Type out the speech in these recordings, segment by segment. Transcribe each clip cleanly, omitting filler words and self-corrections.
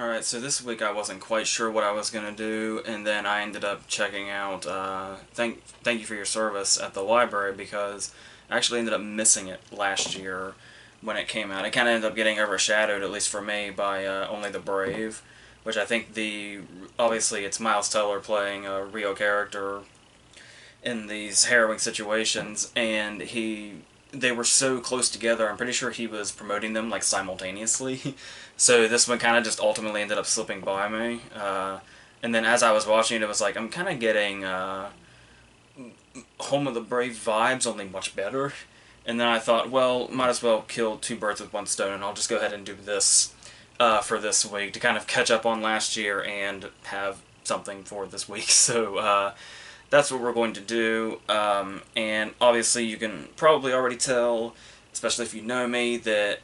Alright, so this week I wasn't quite sure what I was going to do, and then I ended up checking out Thank You for Your Service at the library because I actually ended up missing it last year when it came out. It kind of ended up getting overshadowed, at least for me, by Only the Brave, which I think obviously it's Miles Teller playing a real character in these harrowing situations, and they were so close together. I'm pretty sure he was promoting them like simultaneously. So this one kind of just ultimately ended up slipping by me. And then as I was watching it, it was like I'm kind of getting Home of the Brave vibes, only much better. And then I thought, well, might as well kill two birds with one stone, and I'll just go ahead and do this for this week to kind of catch up on last year and have something for this week. So that's what we're going to do. And obviously, you can probably already tell, especially if you know me, that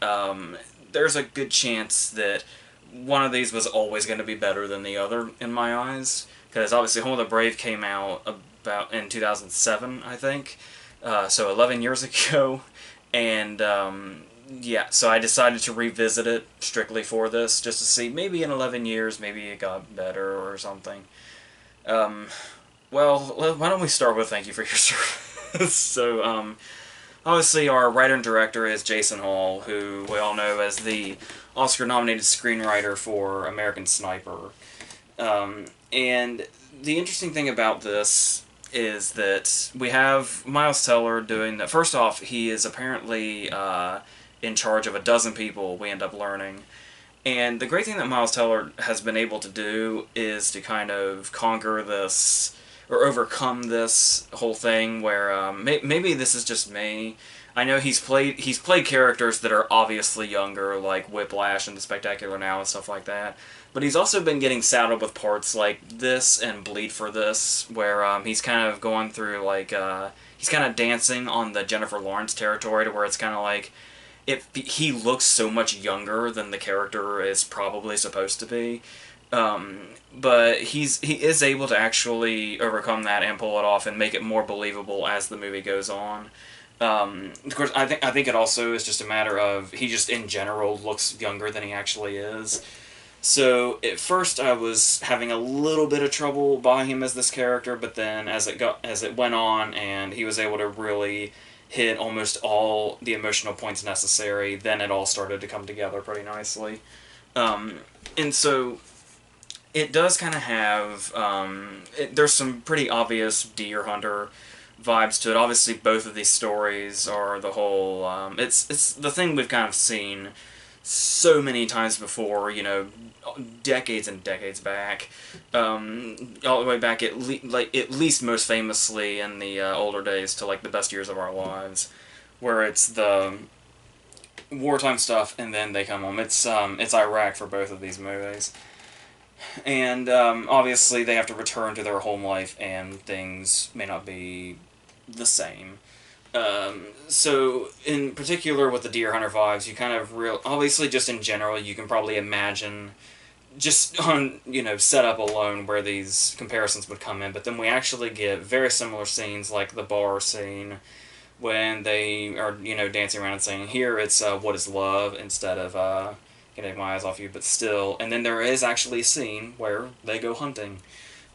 there's a good chance that one of these was always going to be better than the other in my eyes. Because obviously, Home of the Brave came out about in 2007, I think. So 11 years ago. And yeah, so I decided to revisit it strictly for this, just to see maybe in 11 years, maybe it got better or something. Um, well, why don't we start with Thank You for Your Service? So, obviously, our writer and director is Jason Hall, who we all know as the Oscar-nominated screenwriter for American Sniper. And the interesting thing about this is that we have Miles Teller doing that. First off, he is apparently in charge of a dozen people, we end up learning. And the great thing that Miles Teller has been able to do is to kind of conquer this or overcome this whole thing where maybe this is just me. I know he's played characters that are obviously younger, like Whiplash and The Spectacular Now and stuff like that. But he's also been getting saddled with parts like this and Bleed for This, where he's kind of going through like he's kind of dancing on the Jennifer Lawrence territory, to where it's kind of like he looks so much younger than the character is probably supposed to be. But he is able to actually overcome that and pull it off and make it more believable as the movie goes on. Of course, I think it also is just a matter of he just in general looks younger than he actually is. So at first I was having a little bit of trouble buying him as this character, but then as it went on and he was able to really hit almost all the emotional points necessary, then it all started to come together pretty nicely. And so it does kind of have there's some pretty obvious Deer Hunter vibes to it. Obviously, both of these stories are the whole. It's the thing we've kind of seen so many times before. Decades and decades back, all the way back at least most famously in the older days to like the best years of our lives, where it's the wartime stuff and then they come home. It's Iraq for both of these movies. And obviously, they have to return to their home life, and things may not be the same. So, in particular, with the Deer Hunter vibes, you kind of obviously, just in general, you can probably imagine just on setup alone where these comparisons would come in. But then we actually get very similar scenes, like the bar scene when they are dancing around and saying, "Here it's what is love," instead of "Getting my eyes off you," but still. And then there is actually a scene where they go hunting.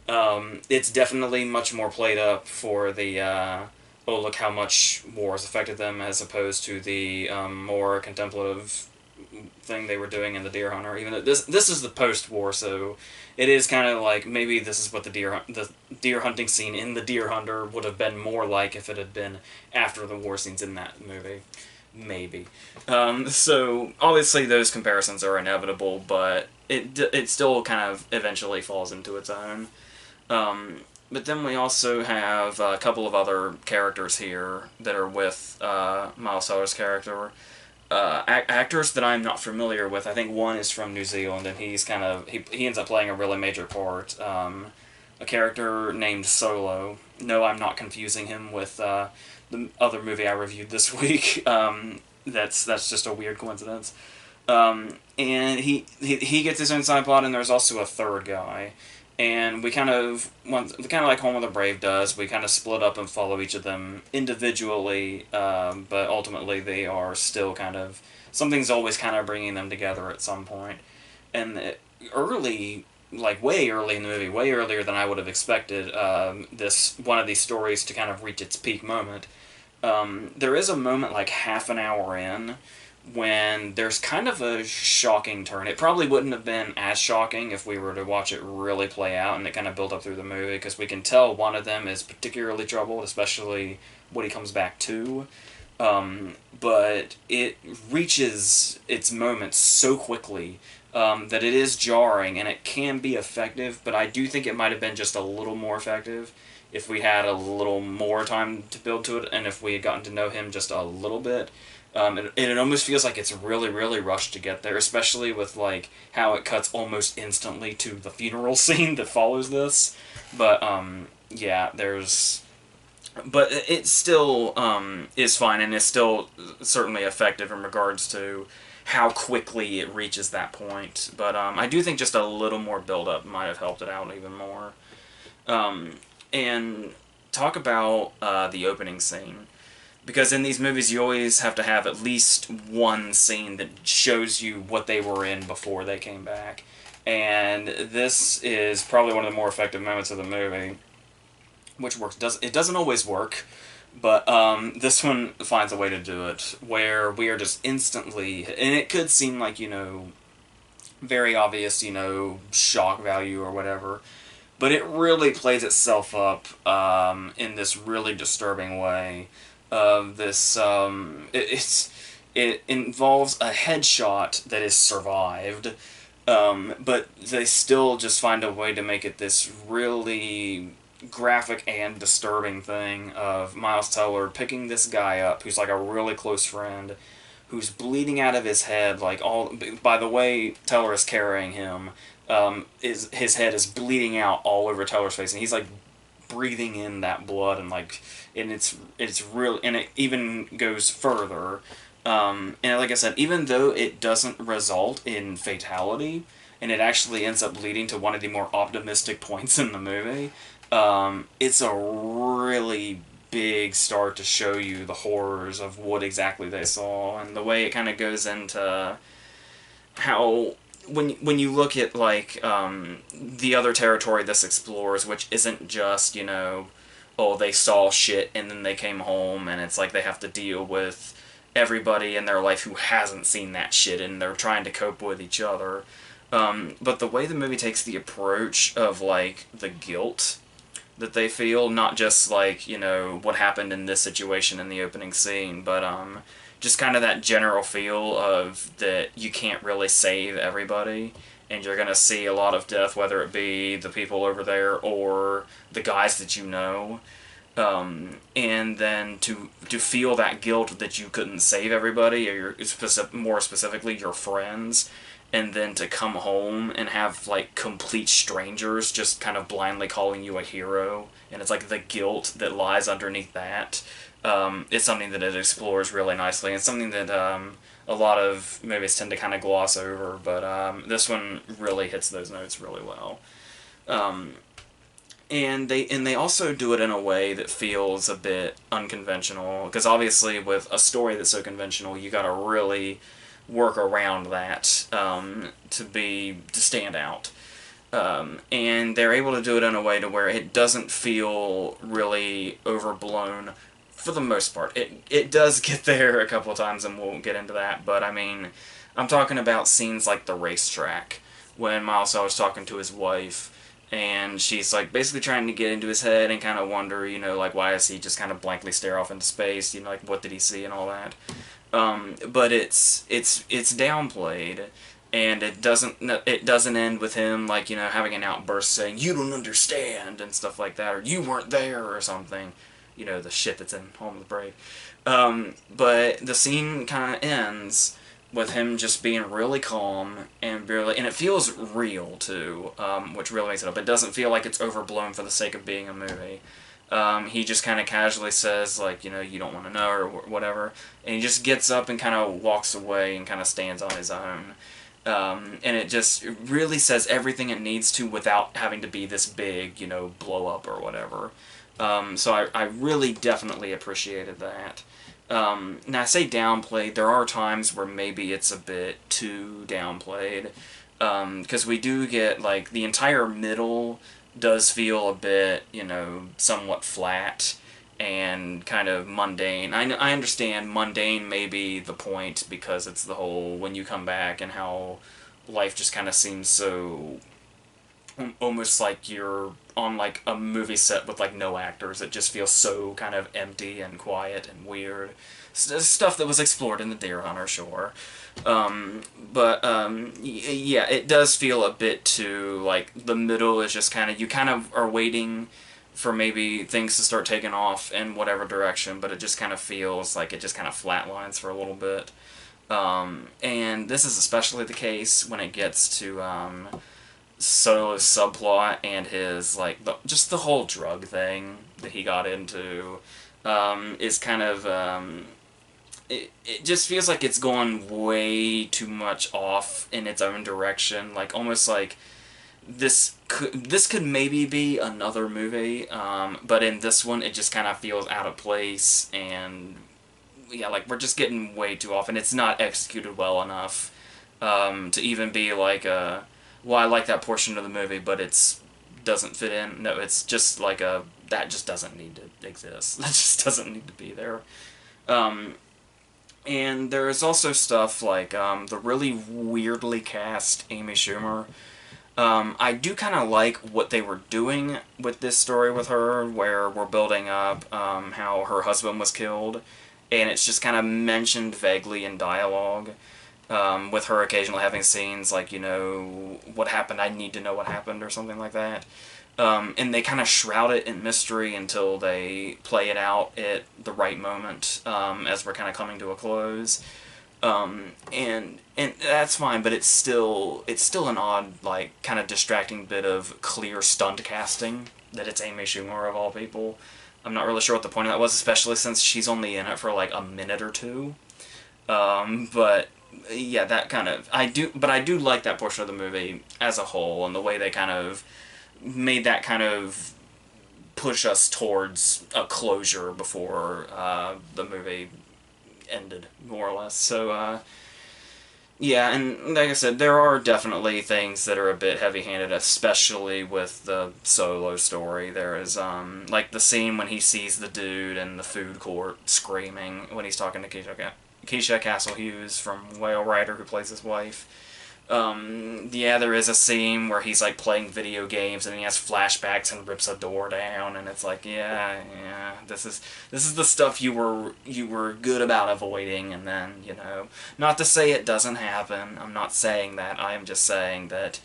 It's definitely much more played up for the oh, look how much war has affected them, as opposed to the more contemplative thing they were doing in the Deer Hunter. Even though this is the post-war, so it is kind of like maybe this is what the deer hunting scene in the Deer Hunter would have been more like if it had been after the war scenes in that movie. Maybe. So obviously those comparisons are inevitable, but it still kind of eventually falls into its own. But then we also have a couple of other characters here that are with Miles Teller's character. Actors that I'm not familiar with. I think one is from New Zealand, and he ends up playing a really major part. A character named Solo. No, I'm not confusing him with the other movie I reviewed this week. That's just a weird coincidence. And he gets his own side plot, and there's also a third guy. And we kind of like Home of the Brave does. We kind of split up and follow each of them individually, but ultimately they are still kind of something's always kind of bringing them together at some point. And early, like way early in the movie, way earlier than I would have expected. This one of these stories to kind of reach its peak moment. There is a moment like half an hour in when there's kind of a shocking turn. It probably wouldn't have been as shocking if we were to watch it really play out and it kind of build up through the movie, because we can tell one of them is particularly troubled, especially what he comes back to. But it reaches its moment so quickly that it is jarring and it can be effective, but I do think it might have been just a little more effective if we had a little more time to build to it and if we had gotten to know him just a little bit. It almost feels like it's really, really rushed to get there, especially with like how it cuts almost instantly to the funeral scene that follows this. But yeah, but it still is fine, and is still certainly effective in regards to how quickly it reaches that point. But I do think just a little more build up might have helped it out even more. And talk about the opening scene, because in these movies you always have to have at least one scene that shows you what they were in before they came back, and this is probably one of the more effective moments of the movie, which works. It doesn't always work, but this one finds a way to do it where we are just instantly, and it could seem like, very obvious, shock value or whatever, but it really plays itself up in this really disturbing way. This it involves a headshot that is survived, but they still just find a way to make it this really graphic and disturbing thing of Miles Teller picking this guy up who's like a really close friend, who's bleeding out of his head, like all by the way Teller is carrying him. His head is bleeding out all over Teller's face, and he's like breathing in that blood, and like, and it's real, and it even goes further. And like I said, even though it doesn't result in fatality, and it actually ends up leading to one of the more optimistic points in the movie, it's a really big start to show you the horrors of what exactly they saw, and the way it kind of goes into how when you look at like the other territory this explores, which isn't just oh, they saw shit and then they came home and it's like they have to deal with everybody in their life who hasn't seen that shit and they're trying to cope with each other. But the way the movie takes the approach of like the guilt that they feel, not just like what happened in this situation in the opening scene, but just kind of that general feel of that you can't really save everybody, and you're gonna see a lot of death, whether it be the people over there or the guys that you know. And then to feel that guilt that you couldn't save everybody, or more specifically your friends, and then to come home and have like complete strangers just kind of blindly calling you a hero, and it's like the guilt that lies underneath that. It's something that it explores really nicely, and something that a lot of movies tend to kind of gloss over, but this one really hits those notes really well. And they also do it in a way that feels a bit unconventional, because obviously with a story that's so conventional, you gotta really work around that to stand out. And they're able to do it in a way to where it doesn't feel really overblown for the most part. It does get there a couple of times, and we'll get into that, but I mean, I'm talking about scenes like the racetrack, when Miles Teller's talking to his wife, and she's like basically trying to get into his head and kind of wonder, like why does he just kind of blankly stare off into space, like what did he see and all that. But it's downplayed, and it doesn't end with him like having an outburst saying you don't understand and stuff like that, or you weren't there or something, the shit that's in Home of the Brave. But the scene kind of ends with him just being really calm and and it feels real too, which really makes it up. It doesn't feel like it's overblown for the sake of being a movie. He just kind of casually says, like, you don't want to know, or whatever, and he just gets up and kind of walks away and kind of stands on his own. And it really says everything it needs to without having to be this big, blow up or whatever. So I really definitely appreciated that. Now, I say downplayed, there are times where maybe it's a bit too downplayed. Because we do get, like, the entire middle does feel a bit, you know, somewhat flat and kind of mundane. I understand mundane may be the point because it's the whole when you come back and how life just kind of seems so almost like you're on like a movie set with like no actors. It just feels so kind of empty and quiet and weird. Stuff that was explored in the Deer Hunter, sure. Yeah, it does feel a bit too like the middle is just kind of you kind of are waiting for maybe things to start taking off in whatever direction, but it just kind of feels like it just kind of flatlines for a little bit. And this is especially the case when it gets to Solo's subplot and his like just the whole drug thing that he got into is kind of it just feels like it's gone way too much off in its own direction, like almost like this could maybe be another movie, but in this one it just kind of feels out of place, and yeah, like we're just getting way too off, and it's not executed well enough to even be like a well, I like that portion of the movie, but it's doesn't fit in. No, it's just like a that just doesn't need to exist. That just doesn't need to be there. Um, and there's also stuff like the really weirdly cast Amy Schumer. I do kind of like what they were doing with this story with her, where we're building up how her husband was killed, and it's just kind of mentioned vaguely in dialogue, with her occasionally having scenes like, you know, what happened, I need to know what happened, or something like that. And they kind of shroud it in mystery until they play it out at the right moment, as we're kind of coming to a close. And that's fine, but it's still an odd, like, kind of distracting bit of clear stunt casting that it's Amy Schumer of all people. I'm not really sure what the point of that was, especially since she's only in it for like a minute or two. But yeah, that kind of I do like that portion of the movie as a whole, and the way they kind of made that kind of push us towards a closure before the movie ended, more or less. So yeah, and like I said, there are definitely things that are a bit heavy-handed, especially with the Solo story. There is like the scene when he sees the dude in the food court screaming when he's talking to Keisha Castle Hughes from Whale Rider, who plays his wife. Yeah, there is a scene where he's like playing video games and he has flashbacks and rips a door down, and it's like, yeah, this is the stuff you were good about avoiding, and then, you know, not to say it doesn't happen. I'm not saying that. I am just saying that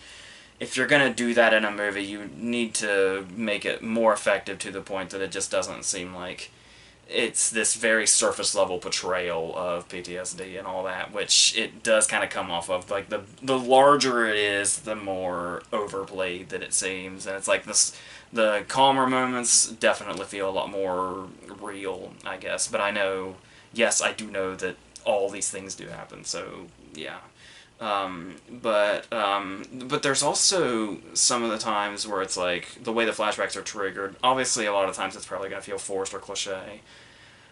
if you're gonna do that in a movie, you need to make it more effective to the point that it just doesn't seem like it's this very surface level portrayal of PTSD and all that, which it does kind of come off of. Like the larger it is, the more overplayed that it seems, and it's like this. The calmer moments definitely feel a lot more real, I guess. But I know, yes, I do know that all these things do happen. So yeah. But there's also some of the times where it's like the way the flashbacks are triggered. Obviously, a lot of times it's probably gonna feel forced or cliche.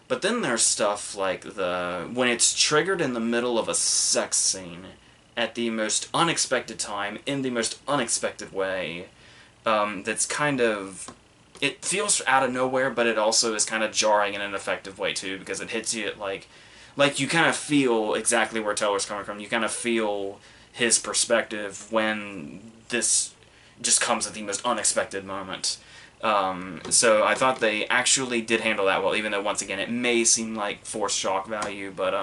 But then there's stuff like when it's triggered in the middle of a sex scene at the most unexpected time, in the most unexpected way, that's kind of, it feels out of nowhere, but it also is kind of jarring in an effective way too, because it hits you at like you kind of feel exactly where Teller's coming from. You kind of feel his perspective when this just comes at the most unexpected moment. So I thought they actually did handle that well, even though, once again, it may seem like forced shock value, but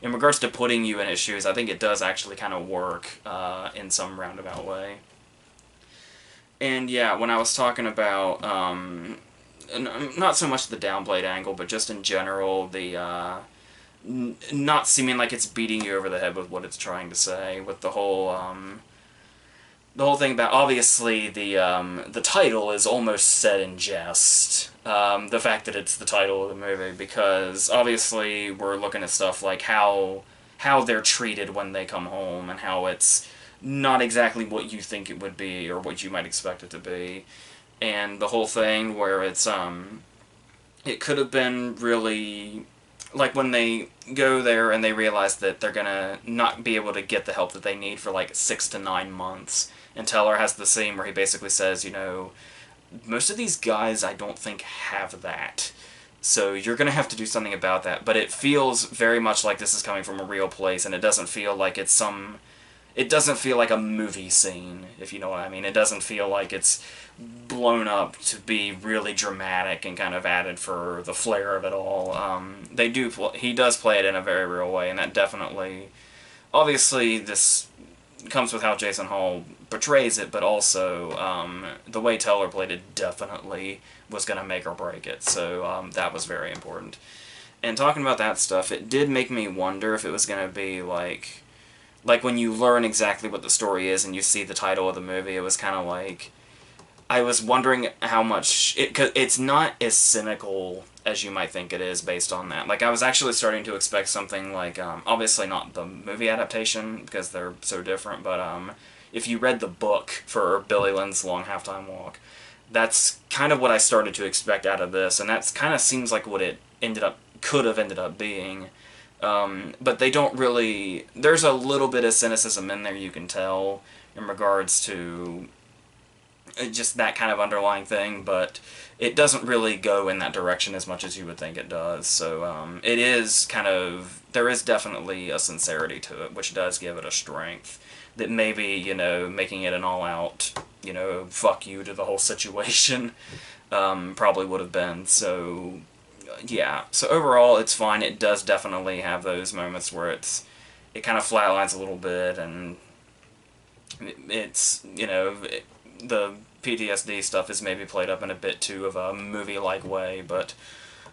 in regards to putting you in his shoes, I think it does actually kind of work in some roundabout way. And yeah, when I was talking about, not so much the downplayed angle, but just in general, the not seeming like it's beating you over the head with what it's trying to say, with the whole thing about, obviously, the title is almost said in jest. The fact that it's the title of the movie, because obviously we're looking at stuff like how they're treated when they come home, and how it's not exactly what you think it would be or what you might expect it to be, and the whole thing where it's it could have been really like when they go there and they realize that they're gonna not be able to get the help that they need for like 6 to 9 months, and Teller has the scene where he basically says, you know, most of these guys I don't think have that. So you're going to have to do something about that. But it feels very much like this is coming from a real place, and it doesn't feel like it's some... It doesn't feel like a movie scene, if you know what I mean. It doesn't feel like it's blown up to be really dramatic and kind of added for the flair of it all. He does play it in a very real way, and that definitely... Obviously, this comes with how Jason Hall portrays it, but also the way Teller played it definitely was going to make or break it, so that was very important. And talking about that stuff, it did make me wonder if it was going to be like when you learn exactly what the story is and you see the title of the movie, it was kind of like, I was wondering how much, cause it's not as cynical as you might think it is based on that. Like, I was actually starting to expect something like, obviously not the movie adaptation, because they're so different, but if you read the book for Billy Lynn's Long Halftime Walk, that's kind of what I started to expect out of this, and that kind of seems like what it could have ended up being. But they don't really... There's a little bit of cynicism in there, you can tell, in regards to just that kind of underlying thing, but it doesn't really go in that direction as much as you would think it does. So it is kind of... There is definitely a sincerity to it, which does give it a strength that maybe, you know, making it an all-out, you know, fuck you to the whole situation probably would have been. So, yeah. So overall, it's fine. It does definitely have those moments where it kind of flatlines a little bit, and it's, you know, the PTSD stuff is maybe played up in a bit too of a movie-like way, but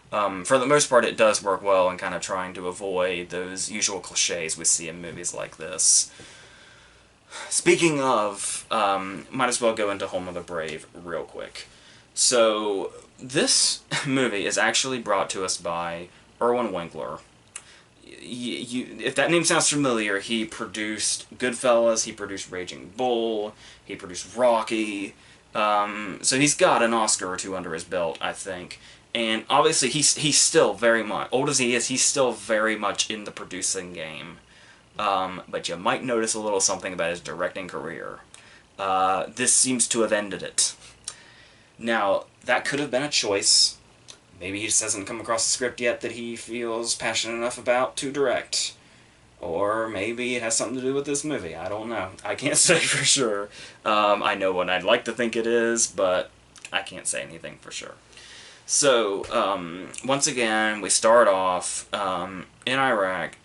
for the most part, it does work well in kind of trying to avoid those usual cliches we see in movies like this. Speaking of, might as well go into Home of the Brave real quick. So, this movie is actually brought to us by Irwin Winkler. If that name sounds familiar, he produced Goodfellas, he produced Raging Bull, he produced Rocky, so he's got an Oscar or two under his belt, I think. And obviously, he's still very much, old as he is, he's still very much in the producing game. But you might notice a little something about his directing career. This seems to have ended it. Now, that could have been a choice. Maybe he just hasn't come across a script yet that he feels passionate enough about to direct. Or maybe it has something to do with this movie. I don't know. I can't say for sure. I know what I'd like to think it is, but I can't say anything for sure. So, once again, we start off in Iraq,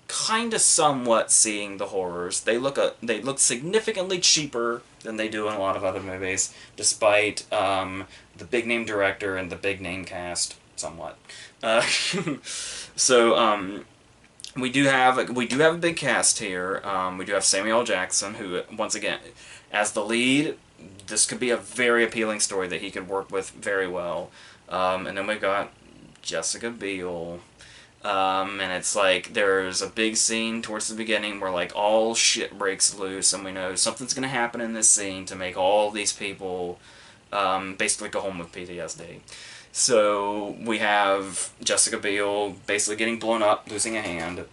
kind of somewhat seeing the horrors. They look significantly cheaper than they do in a lot of other movies, despite the big name director and the big name cast, somewhat. So we do have a big cast here. We do have Samuel L. Jackson, who once again, as the lead, this could be a very appealing story that he could work with very well. And then we've got Jessica Biel. And it's like, there's a big scene towards the beginning where like all shit breaks loose, and we know something's gonna happen in this scene to make all these people basically go home with PTSD. So we have Jessica Biel basically getting blown up, losing a hand,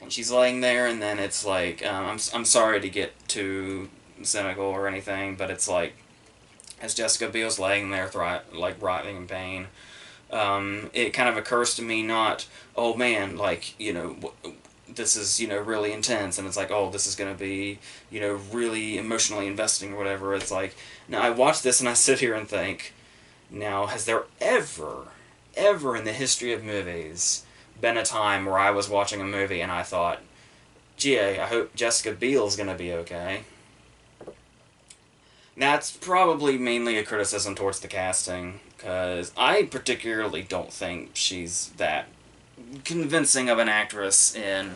and she's laying there, and then it's like, I'm sorry to get too cynical or anything, but it's like, as Jessica Biel's laying there, like writhing in pain, it kind of occurs to me not, oh man, like, you know, this is, you know, really intense, and it's like, oh, this is going to be, you know, really emotionally investing or whatever. It's like, now I watch this and I sit here and think, now, has there ever in the history of movies been a time where I was watching a movie and I thought, gee, I hope Jessica Biel's going to be okay? That's probably mainly a criticism towards the casting, because I particularly don't think she's that convincing of an actress in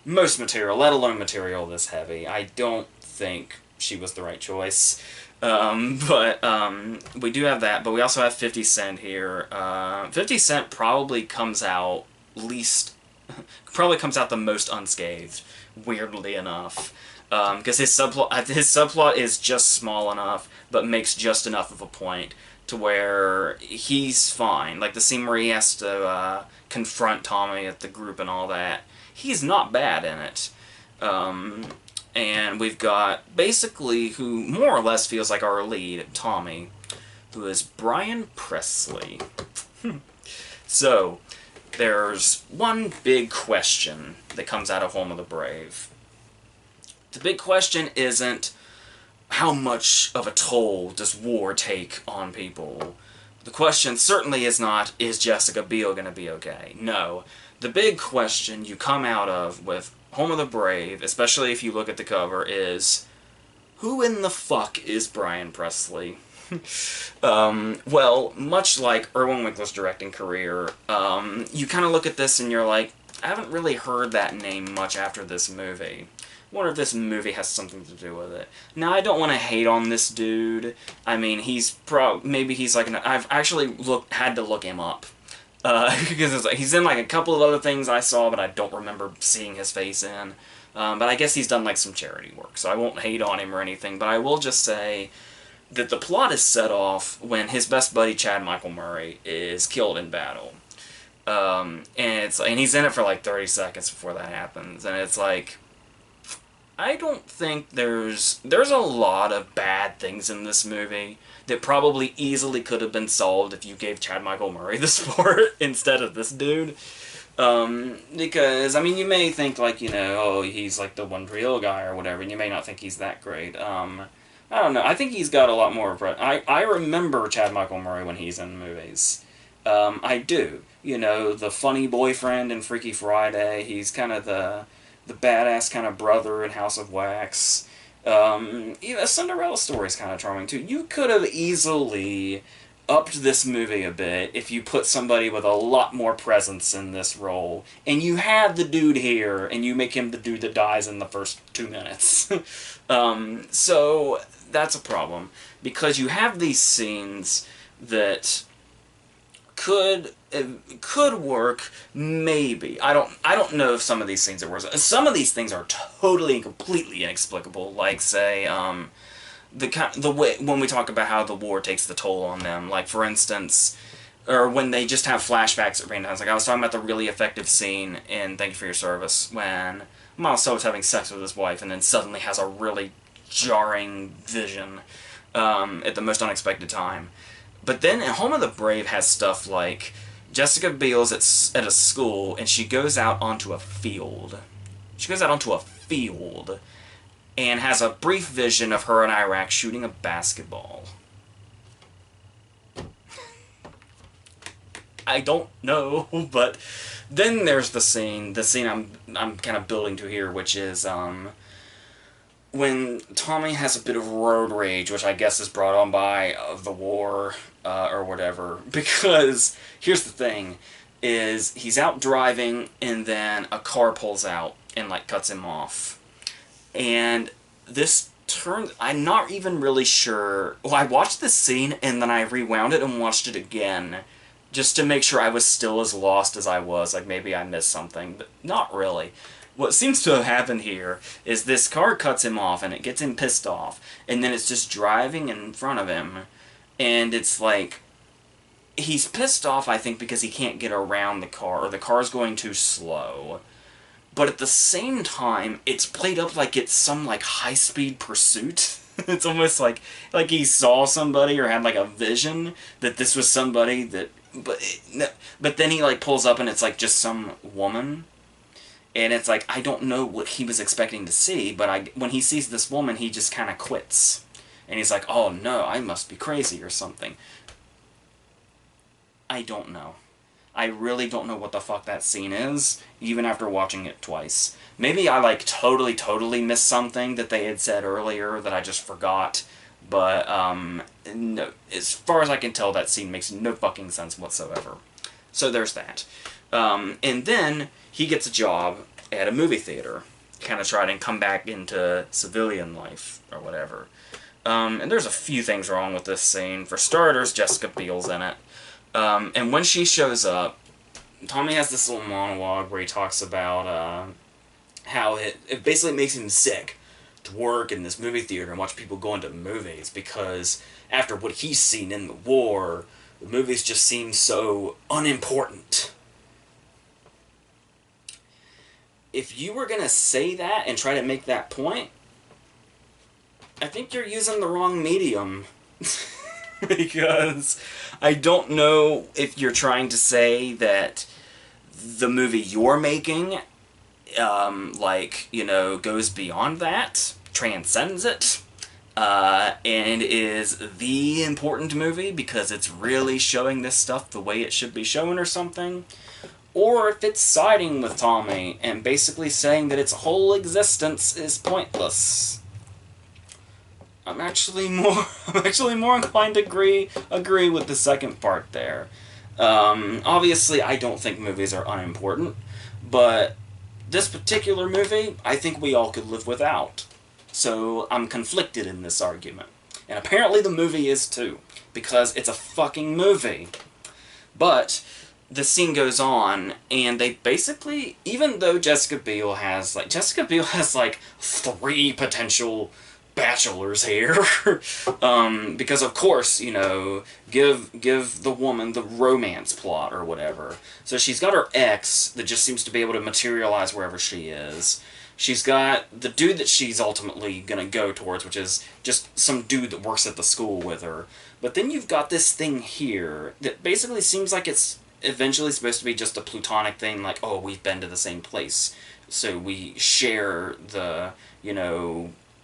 most material, let alone material this heavy. I don't think she was the right choice. But we do have that, but we also have 50 Cent here. 50 Cent probably comes out the most unscathed, weirdly enough. Because his subplot is just small enough, but makes just enough of a point to where he's fine. Like the scene where he has to confront Tommy at the group and all that. He's not bad in it. And we've got basically who more or less feels like our lead, Tommy, who is Brian Presley. So, there's one big question that comes out of Home of the Brave. The big question isn't how much of a toll does war take on people. The question certainly is not, is Jessica Biel going to be okay? No. The big question you come out of with Home of the Brave, especially if you look at the cover, is who in the fuck is Brian Presley? Well, much like Irwin Winkler's directing career, you kind of look at this and you're like, I haven't really heard that name much after this movie. I wonder if this movie has something to do with it. Now, I don't want to hate on this dude. I mean, maybe he's like I've actually had to look him up. Because he's in like a couple of other things I saw, but I don't remember seeing his face in. But I guess he's done like some charity work, so I won't hate on him or anything, but I will just say that the plot is set off when his best buddy, Chad Michael Murray, is killed in battle. And he's in it for like 30 seconds before that happens, and it's like, I don't think there's a lot of bad things in this movie that probably easily could have been solved if you gave Chad Michael Murray the part instead of this dude. Because, I mean, you may think, like, you know, oh, he's like the one real guy or whatever, and you may not think he's that great. I don't know. I think he's got a lot more. I remember Chad Michael Murray when he's in movies. I do. You know, the funny boyfriend in Freaky Friday. He's kind of the badass kind of brother in House of Wax. Even Cinderella Story is kind of charming too. You could have easily upped this movie a bit if you put somebody with a lot more presence in this role. And you have the dude here, and you make him the dude that dies in the first 2 minutes. So that's a problem, because you have these scenes that could work, maybe. I don't know if some of these scenes are worse. Some of these things are totally and completely inexplicable, like, say, the way when we talk about how the war takes the toll on them, like, for instance, or when they just have flashbacks at random times. Like, I was talking about the really effective scene in Thank You for Your Service, when Miles Teller is having sex with his wife and then suddenly has a really jarring vision at the most unexpected time. But then Home of the Brave has stuff like Jessica Biel's at a school, and she goes out onto a field. She goes out onto a field and has a brief vision of her in Iraq shooting a basketball. I don't know, but then there's the scene I'm kind of building to here, which is when Tommy has a bit of road rage, which I guess is brought on by the war or whatever. Because here's the thing: is he's out driving and then a car pulls out and like cuts him off, and this turns. I'm not even really sure. Well, I watched this scene and then I rewound it and watched it again, just to make sure I was still as lost as I was. Like, maybe I missed something, but not really. What seems to have happened here is this car cuts him off, and it gets him pissed off, and then it's just driving in front of him, and it's like, he's pissed off, I think, because he can't get around the car, or the car's going too slow. But at the same time, it's played up like it's some, like, high-speed pursuit. It's almost like he saw somebody or had, like, a vision that this was somebody that... But then he, like, pulls up and it's, like, just some woman. And it's like, I don't know what he was expecting to see, but when he sees this woman, he just kind of quits. And he's like, oh no, I must be crazy or something. I don't know. I really don't know what the fuck that scene is, even after watching it twice. Maybe I, like, totally missed something that they had said earlier that I just forgot. But, no, as far as I can tell, that scene makes no fucking sense whatsoever. So there's that. And then he gets a job at a movie theater, kind of trying to come back into civilian life, or whatever. And there's a few things wrong with this scene. For starters, Jessica Biel's in it. And when she shows up, Tommy has this little monologue where he talks about how it basically makes him sick to work in this movie theater and watch people go into movies, because after what he's seen in the war, the movies just seem so unimportant. If you were going to say that and try to make that point, I think you're using the wrong medium. Because I don't know if you're trying to say that the movie you're making, goes beyond that, transcends it, and is the important movie because it's really showing this stuff the way it should be shown or something. Or if it's siding with Tommy and basically saying that its whole existence is pointless. I'm actually more inclined to agree with the second part there. Obviously, I don't think movies are unimportant, but this particular movie, I think we all could live without. So I'm conflicted in this argument. And apparently the movie is too, because it's a fucking movie. But the scene goes on, and they basically, even though Jessica Biel has 3 potential bachelors here, because of course, give the woman the romance plot or whatever. So she's got her ex that just seems to be able to materialize wherever she is. She's got the dude that she's ultimately gonna go towards, which is just some dude that works at the school with her. But then you've got this thing here that basically seems like it's eventually supposed to be just a platonic thing, like, oh, we've been to the same place, so we share the,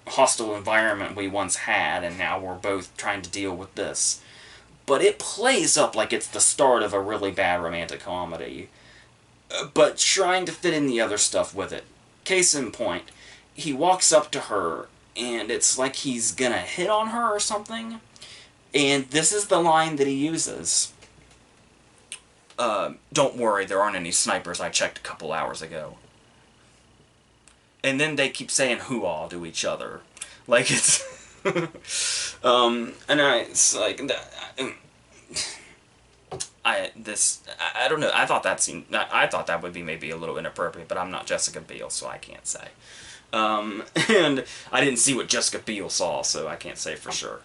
hostile environment we once had, and now we're both trying to deal with this. But it plays up like it's the start of a really bad romantic comedy, but trying to fit in the other stuff with it. Case in point, he walks up to her, and it's like he's gonna hit on her or something, and this is the line that he uses. Don't worry, there aren't any snipers, I checked a couple hours ago. And then they keep saying hoo-ah to each other. Like, it's... it's like... I don't know, I thought that would be maybe a little inappropriate, but I'm not Jessica Biel, so I can't say. And I didn't see what Jessica Biel saw, so I can't say for sure.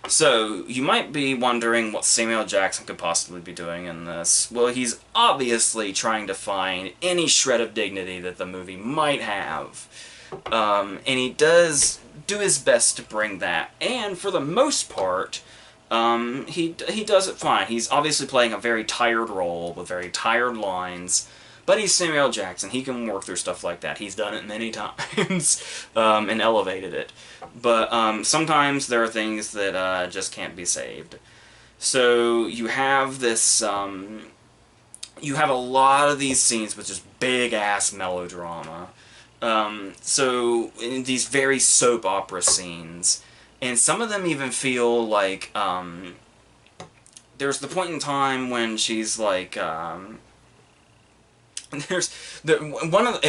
So, you might be wondering what Samuel Jackson could possibly be doing in this. Well, he's obviously trying to find any shred of dignity that the movie might have. And he does do his best to bring that. And for the most part, he does it fine. He's obviously playing a very tired role with very tired lines. But he's Samuel Jackson. He can work through stuff like that. He's done it many times and elevated it. But sometimes there are things that just can't be saved. So you have this... you have a lot of these scenes with just big-ass melodrama. So in these very soap opera scenes. And some of them even feel like... there's the point in time when she's like... at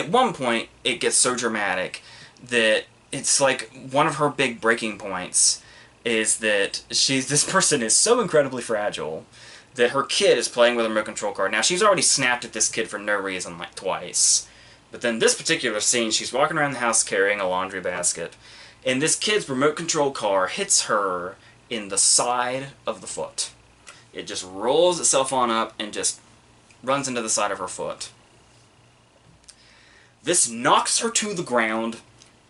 one point, it gets so dramatic that it's like one of her big breaking points is that this person is so incredibly fragile that her kid is playing with a remote control car. Now, she's already snapped at this kid for no reason, like twice. But then this particular scene, she's walking around the house carrying a laundry basket, and this kid's remote control car hits her in the side of the foot. It just rolls itself on up and just runs into the side of her foot. This knocks her to the ground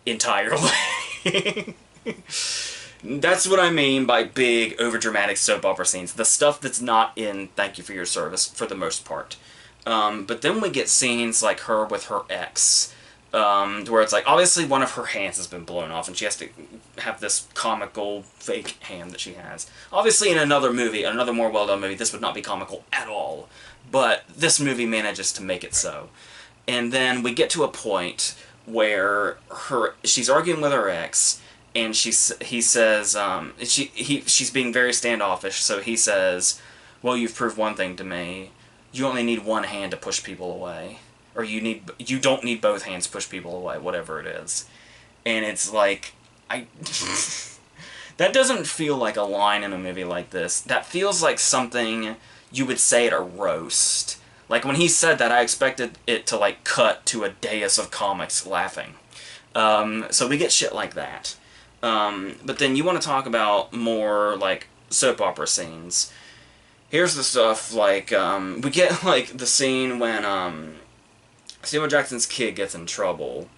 entirely. That's what I mean by big, overdramatic soap opera scenes. The stuff that's not in Thank You for Your Service, for the most part. But then we get scenes like her with her ex, where it's like, obviously one of her hands has been blown off, and she has to have this comical, fake hand that she has. Obviously in another movie, another more well-done movie, this would not be comical at all. But this movie manages to make it so. And then we get to a point where she's arguing with her ex, and he says, she's being very standoffish, so he says, well, you've proved one thing to me. You only need one hand to push people away. Or you don't need both hands to push people away, whatever it is. And it's like, that doesn't feel like a line in a movie like this. That feels like something you would say at a roast. Like, when he said that, I expected it to, like, cut to a dais of comics laughing. So we get shit like that. But then you want to talk about more, like, soap opera scenes. Here's the stuff, like, we get, like, the scene when, Samuel Jackson's kid gets in trouble.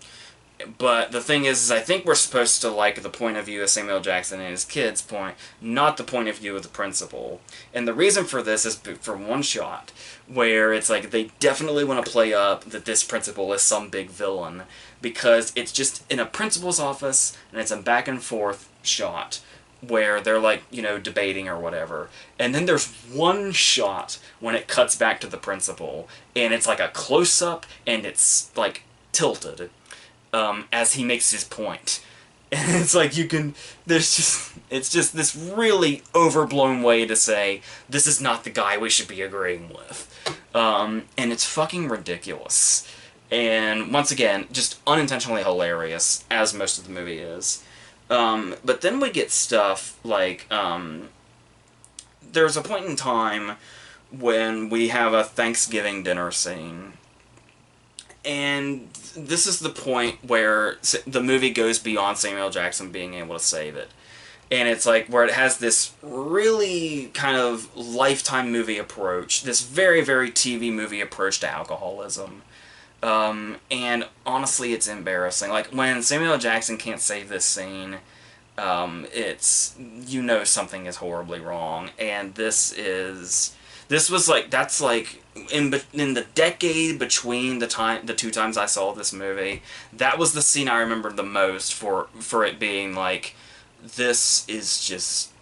But the thing is I think we're supposed to like the point of view of Samuel Jackson and his kid's point, not the point of view of the principal. And the reason for this is for one shot, where it's like they definitely want to play up that this principal is some big villain, because it's just in a principal's office, and it's a back and forth shot, where they're like, you know, debating or whatever. And then there's one shot when it cuts back to the principal, and it's like a close-up, and it's like tilted. As he makes his point. And it's like it's just this really overblown way to say, this is not the guy we should be agreeing with. And it's fucking ridiculous. And once again, just unintentionally hilarious, as most of the movie is. But then we get stuff like, there's a point in time when we have a Thanksgiving dinner scene. And this is the point where the movie goes beyond Samuel Jackson being able to save it. And it's like where it has this really kind of Lifetime movie approach, this very, very TV movie approach to alcoholism. And honestly, it's embarrassing. Like, when Samuel Jackson can't save this scene, it's, you know, something is horribly wrong. And this was like, that's like, in the decade between the two times I saw this movie, that was the scene I remembered the most for it being like, this is just,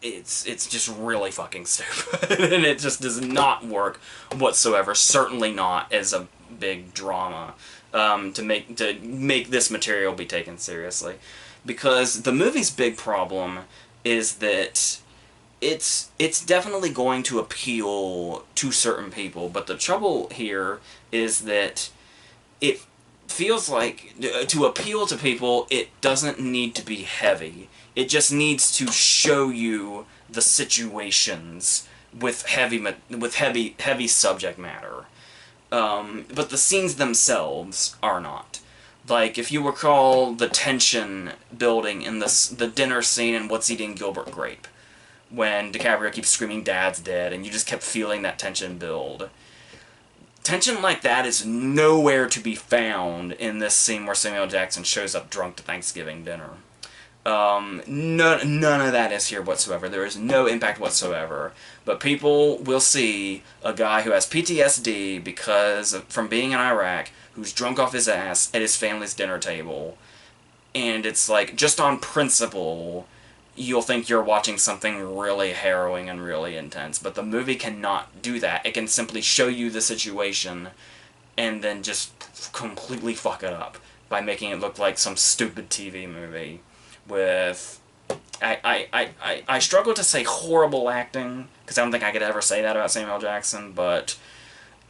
it's just really fucking stupid. And it just does not work whatsoever, certainly not as a big drama, to make this material be taken seriously. Because the movie's big problem is that it's definitely going to appeal to certain people, but the trouble here is that it feels like, to appeal to people, it doesn't need to be heavy. It just needs to show you the situations with heavy subject matter. But the scenes themselves are not. Like, if you recall the tension building in the dinner scene in What's Eating Gilbert Grape, when DiCaprio keeps screaming, "Dad's dead," and you just kept feeling that tension build. Tension like that is nowhere to be found in this scene where Samuel Jackson shows up drunk to Thanksgiving dinner. None of that is here whatsoever. There is no impact whatsoever. But people will see a guy who has PTSD from being in Iraq, who's drunk off his ass at his family's dinner table, and it's like, just on principle, you'll think you're watching something really harrowing and really intense. But the movie cannot do that. It can simply show you the situation and then just completely fuck it up by making it look like some stupid TV movie with... I struggle to say horrible acting, because I don't think I could ever say that about Samuel Jackson, but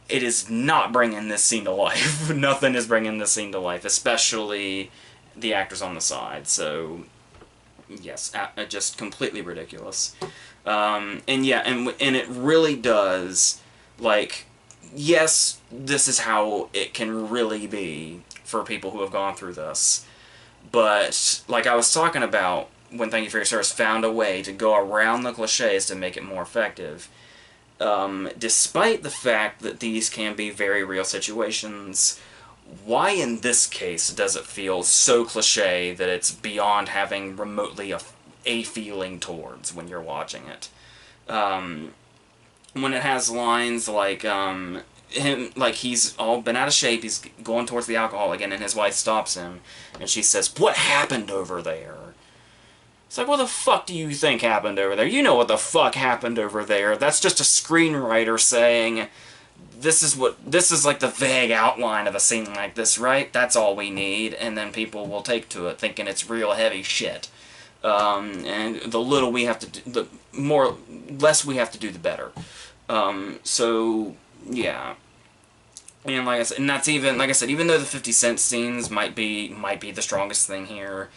it is not bringing this scene to life. Nothing is bringing this scene to life, especially the actors on the side. So... yes, just completely ridiculous. And yeah, and it really does, like, yes, this is how it can really be for people who have gone through this, but, like I was talking about, when Thank You for Your Service found a way to go around the cliches to make it more effective, despite the fact that these can be very real situations, why in this case does it feel so cliche that it's beyond having remotely a feeling towards when you're watching it? When it has lines like, like he's all been out of shape, he's going towards the alcohol again, and his wife stops him, and she says, "What happened over there?" It's like, what the fuck do you think happened over there? You know what the fuck happened over there. That's just a screenwriter saying, this is like the vague outline of a scene like this, right? That's all we need, and then people will take to it thinking it's real heavy shit. And the little we have to do, less we have to do, the better. So, yeah. And like I said, and that's even, like I said, even though the 50 Cent scenes might be the strongest thing here,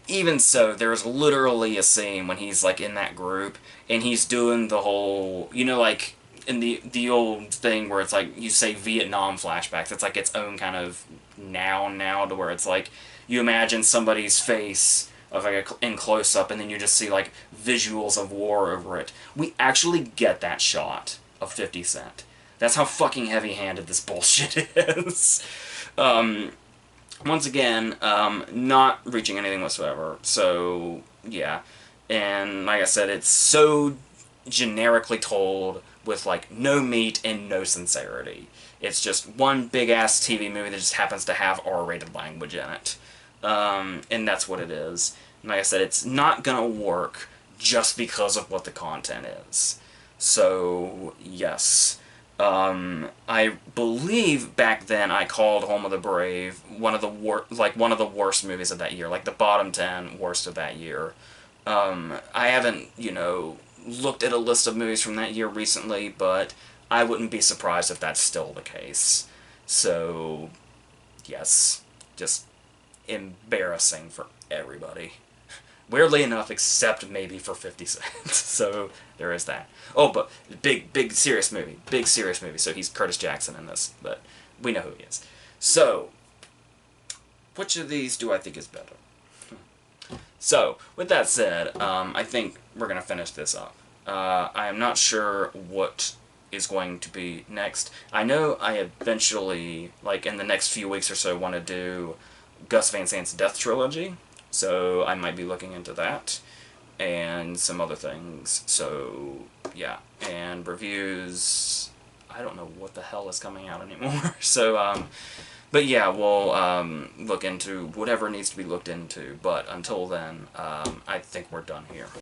even so, there's literally a scene when he's, like, in that group, and he's doing the whole, you know, like, in the old thing where it's like you say Vietnam flashbacks, it's like its own kind of noun now, to where it's like you imagine somebody's face of like in close up, and then you just see like visuals of war over it. We actually get that shot of 50 Cent. That's how fucking heavy-handed this bullshit is. Once again, not reaching anything whatsoever. So yeah, and like I said, it's so generically told with like no meat and no sincerity. It's just one big ass TV movie that just happens to have R-rated language in it, and that's what it is. And like I said, it's not gonna work just because of what the content is. So yes. I believe back then I called Home of the Brave one of the one of the worst movies of that year, like the bottom 10 worst of that year. I haven't, looked at a list of movies from that year recently, but I wouldn't be surprised if that's still the case. So, yes, just embarrassing for everybody. Weirdly enough, except maybe for 50 Cent. So, there is that. Oh, but big serious movie. Big serious movie. So he's Curtis Jackson in this, but we know who he is. So, which of these do I think is better? So, with that said, I think we're going to finish this up. I am not sure what is going to be next. I know I eventually, like in the next few weeks or so, want to do Gus Van Sant's Death Trilogy. So I might be looking into that, and some other things. So yeah, and reviews, I don't know what the hell is coming out anymore. So but yeah, we'll look into whatever needs to be looked into. But until then, I think we're done here.